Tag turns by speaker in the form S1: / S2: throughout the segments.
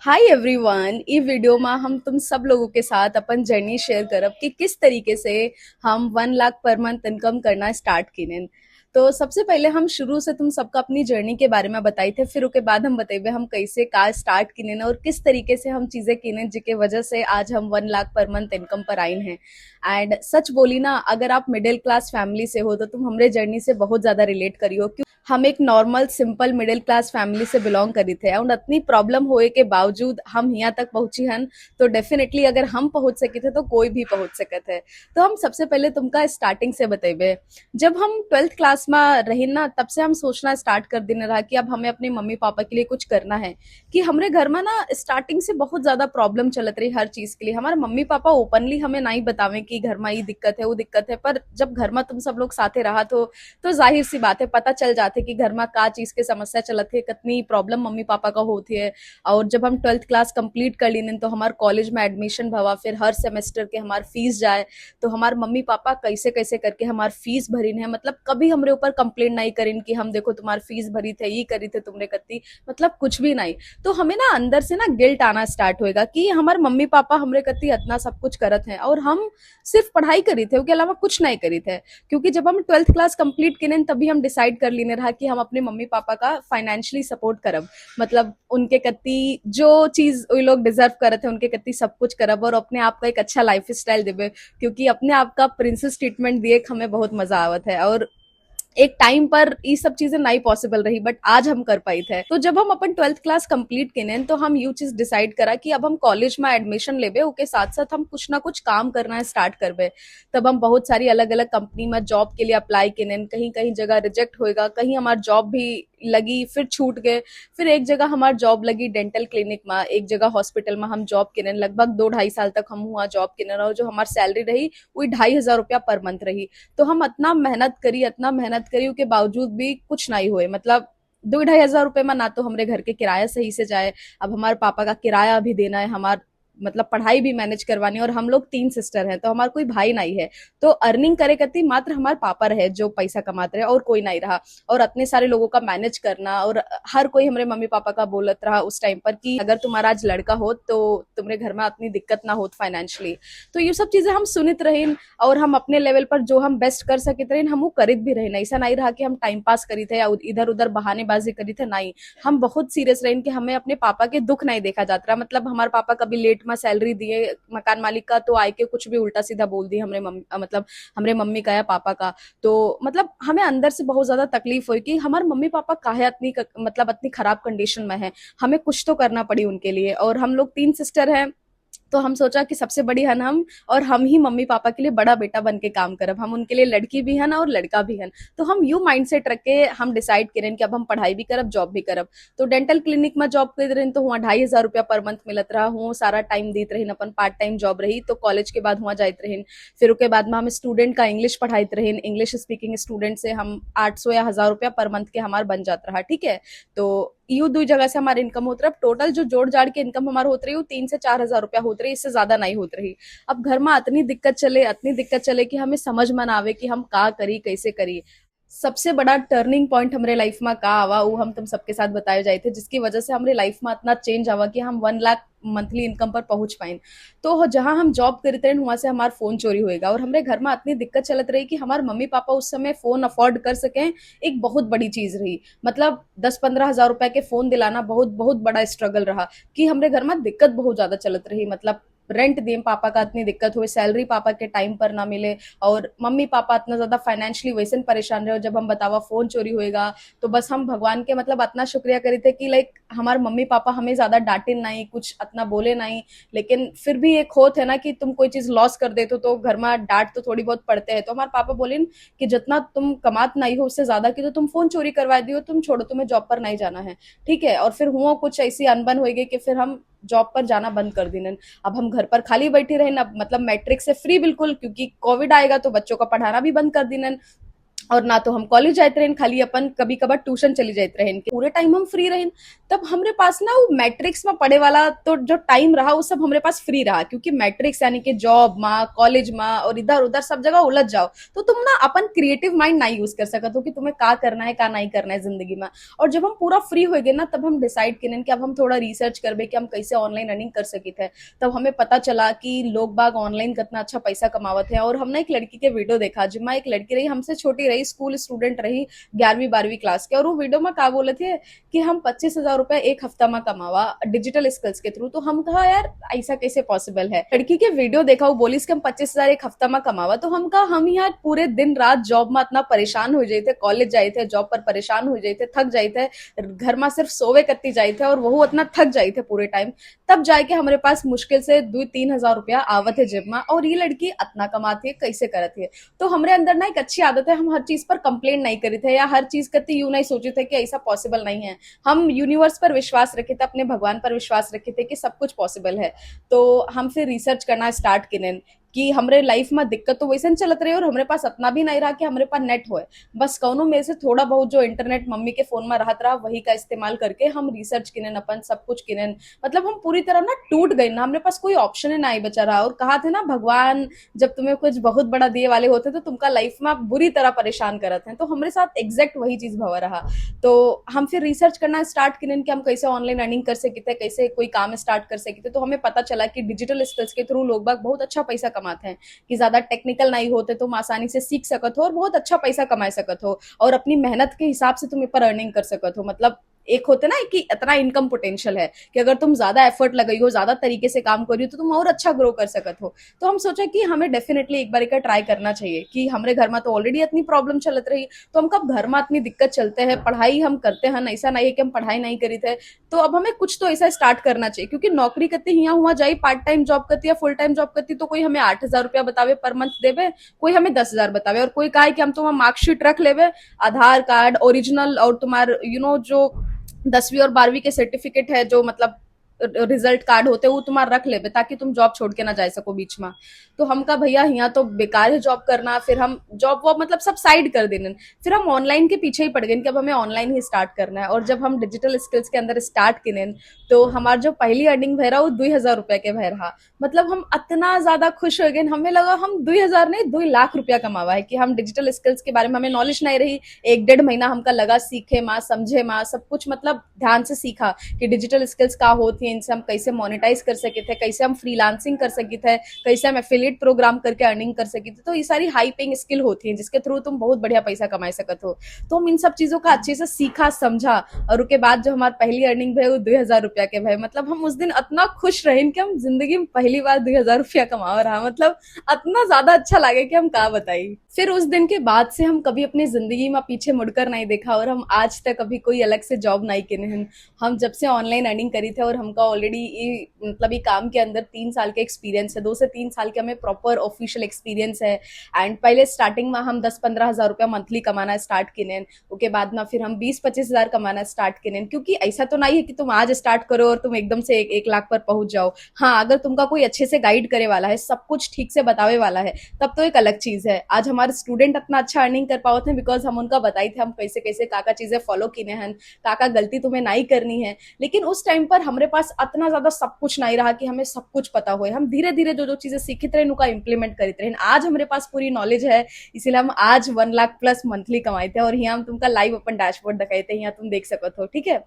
S1: Hi everyone, ई video में हम तुम सब लोगों के साथ अपन जर्नी शेयर करब कि किस तरीके से हम 1 लाख पर मंथ इनकम करना स्टार्ट किने। तो सबसे पहले हम शुरू से तुम सबका अपनी जर्नी के बारे में बताई थे, फिर उसके बाद हम बताइबे हम कैसे कार स्टार्ट किने और किस तरीके से हम चीजें किने जिसके वजह से आज हम 1 लाख पर मंथ इनकम पर आइन हैं। एंड सच बोली ना, अगर आप मिडिल क्लास फैमिली से हो तो तुम हमरे जर्नी से बहुत ज्यादा रिलेट करियो। हम एक normal simple middle class family से बिलोंग करी थे और इतनी प्रॉब्लम होए के बावजूद हम यहाँ तक पहुंची हन। तो डेफिनेटली अगर हम पहुंच सके थे तो कोई भी पहुंच सकते थे। तो हम सबसे पहले तुमका स्टार्टिंग से बतेबे। जब हम 12th क्लास में रही ना, तब से हम सोचना स्टार्ट कर देने रहा कि अब हमें अपने मम्मी पापा के लिए कुछ करना है। कि हमारे घर में ना स्टार्टिंग से बहुत ज्यादा प्रॉब्लम चलत रही हर चीज के लिए। हमारे मम्मी पापा ओपनली हमें नहीं बतावे कि घर में ये दिक्कत है वो दिक्कत है, पर जब घर में तुम सब लोग साथे रहा तो जाहिर सी बात है, पता चल जाते कि घर में का चीज के समस्या चलत है, कितनी प्रॉब्लम मम्मी पापा का होती है। और जब हम 12th क्लास कंप्लीट कर ली तो हमारे कॉलेज में एडमिशन भवा, फिर हर सेमेस्टर के हमार फीस जाए। तो हमारे मम्मी पापा कैसे कैसे करके हमार फीस भरीन है, मतलब कभी हमरे ऊपर कंप्लेंट नहीं करीन कि हम देखो तुम्हारी फीस भरी थे, ये करी थे तुमने कत्ती, मतलब कुछ भी नहीं। तो हमें ना अंदर से ना गिल्ट आना स्टार्ट होएगा कि हमारे मम्मी पापा हमरे कत्ती इतना सब कुछ करत हैं और हम सिर्फ पढ़ाई करी थे, उसके अलावा कुछ नहीं करी थे। क्योंकि जब हम 12th क्लास कंप्लीट किने तभी हम डिसाइड कर लेने रहा कि हम अपने मम्मी पापा का फाइनेंशियली सपोर्ट करब। मतलब उनके कत्ती जो चीज वो लोग डिजर्व करते थे उनके कत्ती सब कुछ करब और अपने आप का एक अच्छा लाइफ स्टाइल देवे। क्योंकि अपने आप का प्रिंसेस ट्रीटमेंट दिए हमें बहुत मजा आवत है। और एक टाइम पर ये सब चीजें नहीं पॉसिबल रही, बट आज हम कर पाई थे। तो जब हम अपन 12th क्लास कंप्लीट किने तो हम यू चीज डिसाइड करा कि अब हम कॉलेज में एडमिशन लेबे, उसके साथ साथ हम कुछ ना कुछ काम करना स्टार्ट करबे। तब हम बहुत सारी अलग अलग कंपनी में जॉब के लिए अप्लाई किने, कहीं कहीं जगह रिजेक्ट होएगा, कहीं हमारा जॉब भी लगी फिर छूट गए। फिर एक जगह हमार जॉब लगी डेंटल क्लिनिक में, एक जगह हॉस्पिटल में हम जॉब किने, लगभग 2-2.5 साल तक हम वहाँ जॉब किने और जो हमारी सैलरी रही वही 2,500 रुपया पर मंथ रही। तो हम इतना मेहनत करी के बावजूद भी कुछ नहीं हुए। मतलब 2-2.5 हजार रुपए में ना तो हमारे घर के किराया सही से जाए, अब हमारे पापा का किराया भी देना है, हमार मतलब पढ़ाई भी मैनेज करवानी है। और हम लोग 3 सिस्टर हैं तो हमारा कोई भाई नहीं है। तो अर्निंग करे करती मात्र हमारे पापा रहे जो पैसा कमाते रहे और कोई नहीं रहा। और इतने सारे लोगों का मैनेज करना, और हर कोई हमारे मम्मी पापा का बोलत रहा उस टाइम पर कि अगर तुम्हारा आज लड़का हो तो तुम्हारे घर में इतनी दिक्कत ना हो फाइनेंशियली। तो ये सब चीजें हम सुनित रहे और हम अपने लेवल पर जो हम बेस्ट कर सके थे हम वो करित भी रहे। ऐसा नहीं रहा कि हम टाइम पास करी थे या इधर उधर बहानेबाजी करी थे, नहीं। हम बहुत सीरियस रहे कि हमें अपने पापा के दुख नहीं देखा जाता। मतलब हमारे पापा कभी लेट में सैलरी दिए मकान मालिक का तो आए के कुछ भी उल्टा सीधा बोल दी हमरे मम्मी, मतलब हमरे मम्मी का या पापा का। तो मतलब हमें अंदर से बहुत ज्यादा तकलीफ हुई कि हमारे मम्मी पापा काहे इतनी मतलब इतनी खराब कंडीशन में है, हमें कुछ तो करना पड़ी उनके लिए। और हम लोग 3 सिस्टर हैं तो हम सोचा कि सबसे बड़ी हन हम, और हम ही मम्मी पापा के लिए बड़ा बेटा बन के काम करब। हम उनके लिए लड़की भी हन और लड़का भी हन। तो हम यू माइंडसेट रख के हम डिसाइड करें कि अब हम पढ़ाई भी करब जॉब भी करब। तो डेंटल क्लिनिक में जॉब कर रहे तो वहाँ 2,500 रुपया पर मंथ मिलत रहा हूँ, सारा टाइम देते रहे, अपन पार्ट टाइम जॉब रही। तो कॉलेज के बाद वहाँ जाते रहे। फिर उसके बाद में हम स्टूडेंट का इंग्लिश पढ़ाते रहे, इंग्लिश स्पीकिंग स्टूडेंट से हम 800 या 1,000 रुपया पर मंथ के हमारे बन जाता रहा। ठीक है, तो यू दो जगह से हमारी इनकम होती रही। अब टोटल जो जोड़ जाड़ के इनकम हमारा होती रही वो 3 से 4 हजार रुपया होती रही, इससे ज्यादा नहीं होती रही। अब घर में इतनी दिक्कत चले कि हमें समझ में ना आवे कि हम का करी कैसे करी। सबसे बड़ा टर्निंग पॉइंट हमारे लाइफ में का आवा वो हम तुम सबके साथ बताए जाए थे, जिसकी वजह से हमारे लाइफ में इतना चेंज आवा कि हम 1 लाख मंथली इनकम पर पहुंच पाए। तो जहां हम जॉब करते रहे वहां से हमारा फोन चोरी होएगा और हमारे घर में इतनी दिक्कत चलत रही कि हमारे मम्मी पापा उस समय फोन अफोर्ड कर सके, एक बहुत बड़ी चीज रही। मतलब 10-15 हजार रुपए के फोन दिलाना बहुत बहुत बड़ा स्ट्रगल रहा कि हमारे घर में दिक्कत बहुत ज्यादा चलत रही। मतलब रेंट दिए पापा का इतनी दिक्कत हुई, सैलरी पापा के टाइम पर ना मिले, और मम्मी पापा इतना ज्यादा फाइनेंशियली वैसे परेशान रहे। जब हम बतावा फोन चोरी होएगा तो बस हम भगवान के मतलब इतना शुक्रिया करे थे कि लाइक हमारे मम्मी पापा हमें ज्यादा डांटे नहीं, कुछ इतना बोले नहीं। लेकिन फिर भी एक होत है ना कि तुम कोई चीज लॉस कर देते हो तो घर में डांट तो थोड़ी बहुत पड़ते हैं। तो हमारे पापा बोले कि जितना तुम कमात नहीं हो उससे ज्यादा की तो तुम फोन चोरी करवा दियो, तुम छोड़ो, तुम्हें जॉब पर नहीं जाना है। ठीक है, और फिर हुआ कुछ ऐसी अनबन हो गई कि फिर हम जॉब पर जाना बंद कर दी। अब हम घर पर खाली बैठे रहे ना, मतलब मैट्रिक से फ्री बिल्कुल, क्योंकि कोविड आएगा तो बच्चों का पढ़ाना भी बंद कर दी। और ना तो हम कॉलेज जाते रहे, खाली अपन कभी कभार ट्यूशन चली जाते रहे, पूरे टाइम हम फ्री रहे। तब हमरे पास ना वो मैट्रिक्स में पढ़े वाला तो जो टाइम रहा वो सब हमरे पास फ्री रहा, क्योंकि मैट्रिक्स यानी कि जॉब में, कॉलेज में और इधर उधर सब जगह उलझ जाओ तो तुम ना अपन क्रिएटिव माइंड नहीं यूज कर सकते हो कि तुम्हें का करना है का नहीं करना है जिंदगी में। और जब हम पूरा फ्री हो गए ना, तब हम डिसाइड किए कि अब हम थोड़ा रिसर्च करबे कि हम कैसे ऑनलाइन अर्निंग कर सकी थे। तब हमें पता चला कि लोग बाग ऑनलाइन कितना अच्छा पैसा कमावत है। और हमने एक लड़की के वीडियो देखा जिसमें एक लड़की रही, हमसे छोटी रही, स्कूल स्टूडेंट रही, 11वीं 12वीं क्लास के, और वो वीडियो में क्या बोले थे कि हम 25,000 रुपए एक हफ्ता में कमावा डिजिटल स्किल्स के थ्रू। तो हम कहा यार ऐसा कैसे पॉसिबल है। लड़की के वीडियो देखा, वो बोली कि हम 25,000 एक हफ्ता में कमावा। तो हम कहा हम यार पूरे दिन रात जॉब में इतना परेशान हो जाते, कॉलेज जाए थे, जॉब पर परेशान हो जाते, थक जाए थे, घर में सिर्फ सोवे करती जाए थे और वो इतना थक जाए थे पूरे टाइम। तब जाके हमारे पास मुश्किल से 2-3 हजार रुपया आवत है जेब में, और ये लड़की इतना कमाती है, कैसे करती है। तो हमारे अंदर ना एक अच्छी आदत है, हम हर चीज पर कंप्लेंट नहीं करी थे या हर चीज करते यूं नहीं सोचे थे कि ऐसा पॉसिबल नहीं है। हम यूनिवर्स पर विश्वास रखे थे, अपने भगवान पर विश्वास रखे थे कि सब कुछ पॉसिबल है। तो हम फिर रिसर्च करना स्टार्ट किने कि हमारे लाइफ में दिक्कत तो वैसे चलत रही, और हमारे पास इतना भी नहीं रहा कि हमारे पास नेट हो। बस कौनो में से थोड़ा बहुत जो इंटरनेट मम्मी के फोन में रहत रहा वही का इस्तेमाल करके हम रिसर्च किने, अपन सब कुछ किने। मतलब हम पूरी तरह ना टूट गए ना, हमारे पास कोई ऑप्शन ही नहीं बचा रहा। और कहा थे ना भगवान जब तुम्हें कुछ बहुत बड़ा दिए वाले होते तो तुमका लाइफ में बुरी तरह परेशान करते हैं। तो हमारे साथ एग्जैक्ट वही चीज भवा रहा। तो हम फिर रिसर्च करना स्टार्ट किने कि हम कैसे ऑनलाइन अर्निंग कर सकते थे, कैसे कोई काम स्टार्ट कर सकते थे। तो हमें पता चला कि डिजिटल स्किल्स के थ्रू लोग बाग बहुत अच्छा पैसा कमाते हैं, कि ज्यादा टेक्निकल नहीं होते, तुम आसानी से सीख सकत हो और बहुत अच्छा पैसा कमा सकत हो, और अपनी मेहनत के हिसाब से तुम पर अर्निंग कर सकत हो। मतलब एक होते ना कि इतना इनकम पोटेंशियल है कि अगर तुम ज्यादा एफर्ट लगाई हो, ज्यादा तरीके से काम करी हो तो तुम और अच्छा ग्रो कर सकत हो। तो हम सोचा कि हमें डेफिनेटली एक बार का ट्राई करना चाहिए, कि हमारे घर में तो ऑलरेडी इतनी प्रॉब्लम चलत रही, तो हम कब घर में इतनी दिक्कत चलते हैं, पढ़ाई हम करते हैं, ऐसा नहीं है कि हम पढ़ाई नहीं करी थे। तो अब हमें कुछ तो ऐसा स्टार्ट करना चाहिए, क्योंकि नौकरी करती यहाँ हुआ जाए, पार्ट टाइम जॉब करती है, फुल टाइम जॉब करती, तो कोई हमें 8,000 रुपया बतावे पर मंथ देवे, कोई हमें 10,000 बतावे, और कोई कहा कि हम तुम्हारा मार्कशीट रख लेवे, आधार कार्ड ओरिजिनल और तुम्हार जो 10वीं और 12वीं के सर्टिफिकेट है, जो मतलब रिजल्ट कार्ड होते वो तुम्हारा रख ले, ताकि तुम जॉब छोड़ के ना जा सको बीच में। तो हम कहा भैया यहाँ तो बेकार है जॉब करना। फिर हम जॉब वॉब मतलब सब साइड कर देने, फिर हम ऑनलाइन के पीछे ही पड़ गए कि अब हमें ऑनलाइन ही स्टार्ट करना है। और जब हम डिजिटल स्किल्स के अंदर स्टार्ट किने, तो हमारा जो पहली अर्निंग भय रहा वो 2,000 रुपया के भय रहा। मतलब हम इतना ज्यादा खुश हो गए, हमें लगा हम 2,000 नहीं 2 लाख रुपया कमावा है, कि हम डिजिटल स्किल्स के बारे में हमें नॉलेज नहीं रही। 1-1.5 महीना हमका लगा सीखे माँ, समझे माँ, सब कुछ मतलब ध्यान से सीखा कि डिजिटल स्किल्स का होती है, इनसे हम कैसे मोनेटाइज कर सके थे, कैसे हम फ्रीलांसिंग कर सके थे, कैसे हम एफिलिएट प्रोग्राम करके अर्निंग कर सके थे। तो ये सारी हाई पेइंग स्किल होती है जिसके थ्रू तुम बहुत बढ़िया पैसा कमा सकते हो। तो हम इन सब चीजों का अच्छे से सीखा समझा, और उसके बाद जो हमारी पहली अर्निंग भय वो 2,000 रुपया के भय। मतलब हम उस दिन इतना खुश रहे कि हम जिंदगी में पहली बार 2,000 रुपया कमा रहा। मतलब इतना ज्यादा अच्छा लगे कि हम क्या बताई। फिर उस दिन के बाद से हम कभी अपनी जिंदगी में पीछे मुड़कर नहीं देखा, और हम आज तक अभी कोई अलग से जॉब नहीं किए हैं। हम जब से ऑनलाइन अर्निंग करी थे, और हमका ऑलरेडी मतलब ये काम के अंदर 3 साल के एक्सपीरियंस है, 2 से 3 साल के हमें प्रॉपर ऑफिशियल एक्सपीरियंस है। एंड पहले स्टार्टिंग में हम 10-15 हजार रुपया मंथली कमाना स्टार्ट किने, उसके बाद में फिर हम 20-25 हजार कमाना स्टार्ट किने। क्योंकि ऐसा तो नहीं है कि तुम आज स्टार्ट करो और तुम एकदम से 1 लाख पर पहुंच जाओ। हाँ, अगर तुमका कोई अच्छे से गाइड करे वाला है, सब कुछ ठीक से बतावे वाला है, तब तो एक अलग चीज है। आज हमारे स्टूडेंट इतना अच्छा अर्निंग कर पाते हैं बिकॉज हम उनका बताई थे हम कैसे कैसे काका चीजें फॉलो किने हैं, काका गलती तुम्हें नहीं करनी है। लेकिन उस टाइम पर हमारे पास इतना ज्यादा सब कुछ नहीं रहा कि हमें सब कुछ पता हो। हम धीरे धीरे जो जो चीजें सीखते रहे उनका इम्प्लीमेंट करते रहे। आज हमारे पास पूरी नॉलेज है, इसीलिए हम आज 1 लाख प्लस मंथली कमाए थे। और यहाँ हम तुमका लाइव अपन डैशबोर्ड दिखाए थे, यहाँ तुम देख सकते हो। ठीक है,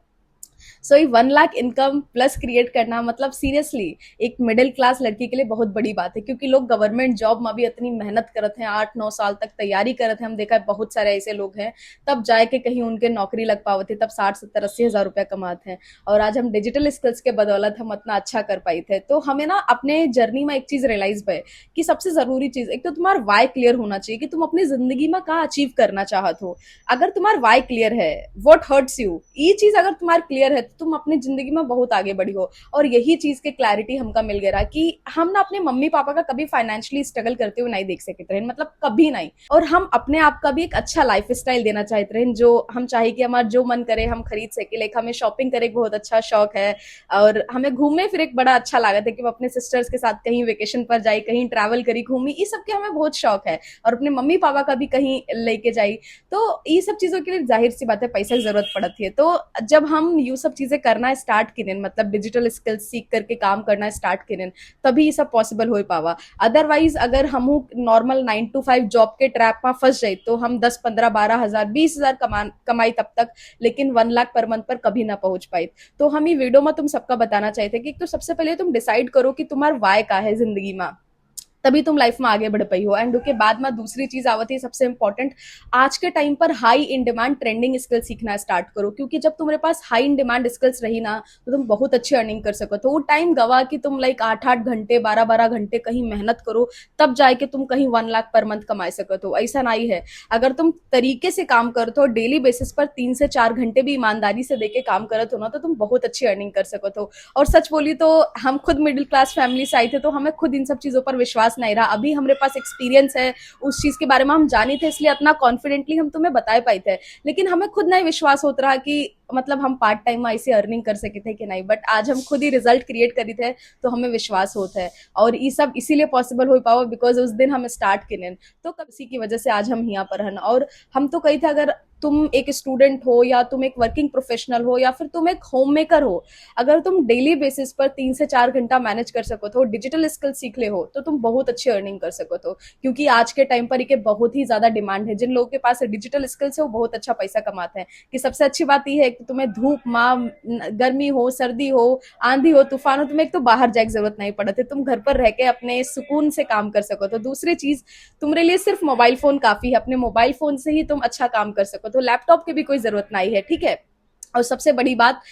S1: सो ये 1 लाख इनकम प्लस क्रिएट करना मतलब सीरियसली एक मिडिल क्लास लड़की के लिए बहुत बड़ी बात है। क्योंकि लोग गवर्नमेंट जॉब में भी इतनी मेहनत करते हैं, 8-9 साल तक तैयारी करते हैं। हम देखा है बहुत सारे ऐसे लोग हैं, तब जाके कहीं उनके नौकरी लग पाते, तब 60-70-80 हजार रुपया कमाते हैं। और आज हम डिजिटल स्किल्स के बदौलत हम इतना अच्छा कर पाए थे। तो हमें ना अपने जर्नी में एक चीज रियलाइज है कि सबसे जरूरी चीज एक तो तुम्हारा वाई क्लियर होना चाहिए, कि तुम अपनी जिंदगी में क्या अचीव करना चाहते हो। अगर तुम्हारा वाई क्लियर है, व्हाट हर्ट्स यू, ये चीज अगर तुम्हारी क्लियर क्लियर है तो तुम अपनी जिंदगी में बहुत आगे बढ़ी हो। और यही चीज के क्लैरिटी हमका मिल गया कि हम ना अपने मम्मी पापा का कभी फाइनेंशियली स्ट्रगल करते हुए नहीं देख सकते रहे, मतलब कभी नहीं। और हम अपने आप का भी एक अच्छा लाइफ स्टाइल देना चाहते रहे, जो हम चाहे कि हमारा जो मन करे हम खरीद सके। लाइक हमें शॉपिंग करे बहुत अच्छा शौक है, और हमें घूमने फिर एक बड़ा अच्छा लागत है कि हम अपने सिस्टर्स के साथ कहीं वेकेशन पर जाए, कहीं ट्रैवल करी, घूमी, ये सब के हमें बहुत शौक है। और अपने मम्मी पापा का भी कहीं लेके जाई, तो ये सब चीजों के लिए जाहिर सी बात है पैसा की जरूरत पड़ती है। तो जब हम ये सब चीजें करना स्टार्ट करें, मतलब डिजिटल स्किल्स सीख करके काम करना स्टार्ट करें, तभी ये सब पॉसिबल हो पावा। अदरवाइज अगर हम नॉर्मल 9 to 5 जॉब के ट्रैप में फंस जाए तो हम 10, 15, 12 हजार 20 हजार कमाई तब तक, लेकिन 1 लाख पर मंथ पर कभी ना पहुंच पाई। तो हम ये वीडियो में तुम सबका बताना चाहते कि तो सबसे पहले तुम डिसाइड करो कि तुम्हारा वाय का है जिंदगी में, तभी तुम लाइफ में आगे बढ़ पाई हो। एंड उसके बाद में दूसरी चीज आवती है सबसे इंपॉर्टेंट, आज के टाइम पर high in demand trending skill सीखना स्टार्ट करो, क्योंकि जब तुम्हारे पास हाई इन डिमांड स्किल्स रही ना तो तुम बहुत अच्छी अर्निंग कर सको। तो वो टाइम गवा कि तुम लाइक 8 8 घंटे 12 12 घंटे कहीं मेहनत करो तब जाके तुम कहीं 1 लाख पर मंथ कमा सको। तो ऐसा नहीं है, अगर तुम तरीके से काम करते हो, डेली बेसिस पर 3 से 4 घंटे भी ईमानदारी से देके काम करते हो ना, तो तुम बहुत अच्छी अर्निंग कर सको। तो और सच बोली तो हम खुद मिडिल क्लास फैमिली से आए थे, तो हमें खुद इन सब चीजों पर विश्वास नहीं रहा। अभी हमारे पास एक्सपीरियंस है, उस चीज के बारे में हम जाने थे, इसलिए इतना कॉन्फिडेंटली हम तुम्हें बता पाए थे। लेकिन हमें खुद नहीं विश्वास होता रहा कि मतलब हम पार्ट टाइम में ऐसे अर्निंग कर सके थे कि नहीं। बट आज हम खुद ही रिजल्ट क्रिएट करी थे, तो हमें विश्वास होता है। और ये सब इसीलिए पॉसिबल हो पाओ बिकॉज उस दिन हम स्टार्ट किए, तो इसी की वजह से आज हम यहाँ पर हैं। और हम तो कही थे, अगर तुम एक स्टूडेंट हो या तुम एक वर्किंग प्रोफेशनल हो या फिर तुम एक होम मेकर हो, अगर तुम डेली बेसिस पर 3 से 4 घंटा मैनेज कर सको तो, डिजिटल स्किल सीख ले हो, तो तुम बहुत अच्छी अर्निंग कर सको। तो क्योंकि आज के टाइम पर एक बहुत ही ज्यादा डिमांड है, जिन लोगों के पास डिजिटल स्किल्स है वो बहुत अच्छा पैसा कमाते हैं। कि सबसे अच्छी बात यह है कि तुम्हें धूप माँ, गर्मी हो, सर्दी हो, आंधी हो, तूफान हो, तुम्हें एक तो बाहर जाए की जरूरत नहीं पड़ती, तुम घर पर रह के अपने सुकून से काम कर सको। तो दूसरी चीज, तुम्हारे लिए सिर्फ मोबाइल फोन काफी है, अपने मोबाइल फोन से ही तुम अच्छा काम कर सको। तो लैपटॉप की भी कोई जरूरत नहीं है, ठीक है। और सबसे बड़ी बात,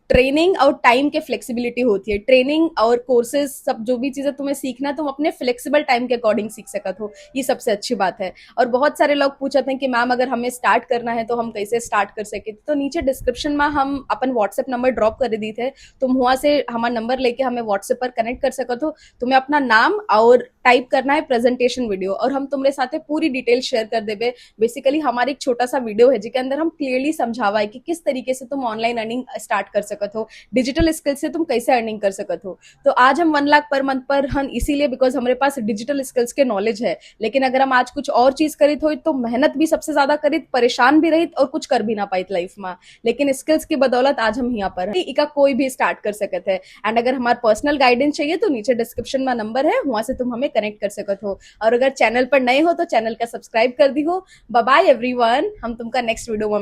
S1: ट्रेनिंग और टाइम के फ्लेक्सिबिलिटी होती है। ट्रेनिंग और कोर्सेज सब जो भी चीजें तुम्हें सीखना है, तुम अपने फ्लेक्सिबल टाइम के अकॉर्डिंग सीख सकते हो, ये सबसे अच्छी बात है। और बहुत सारे लोग पूछते हैं कि मैम अगर हमें स्टार्ट करना है तो हम कैसे स्टार्ट कर सके, तो नीचे डिस्क्रिप्शन में हम अपन व्हाट्सएप नंबर ड्रॉप कर दी थे, तुम वहां से हमारा नंबर लेके हमें व्हाट्सएप पर कनेक्ट कर सकते हो। तुम्हें अपना नाम और टाइप करना है प्रेजेंटेशन वीडियो, और हम तुम्हारे साथ पूरी डिटेल शेयर कर देवे। बेसिकली हमारा एक छोटा सा वीडियो है जिसके अंदर हम क्लियरली समझावा है कि किस तरीके से तुम ऑनलाइन अर्निंग स्टार्ट कर सकते हो, डिजिटल स्किल से तुम कैसे अर्निंग कर सकते हो। तो आज हम 1 लाख पर मंथ पर हन इसीलिए बिकॉज हमारे पास डिजिटल स्किल्स के नॉलेज है। लेकिन अगर हम आज कुछ और चीज करित हो तो मेहनत भी सबसे ज्यादा करित, परेशान भी रहित और कुछ कर भी ना पाई लाइफ में। लेकिन स्किल्स की बदौलत आज हम यहाँ पर है, इका कोई भी स्टार्ट कर सकते हैं। एंड अगर हमारा पर्सनल गाइडेंस चाहिए तो नीचे डिस्क्रिप्शन में नंबर है, वहां से तुम हमें कनेक्ट कर सकते हो। और अगर चैनल पर नए हो तो चैनल का सब्सक्राइब कर दी हो। बाय बाय एवरीवन, हम तुमका नेक्स्ट वीडियो में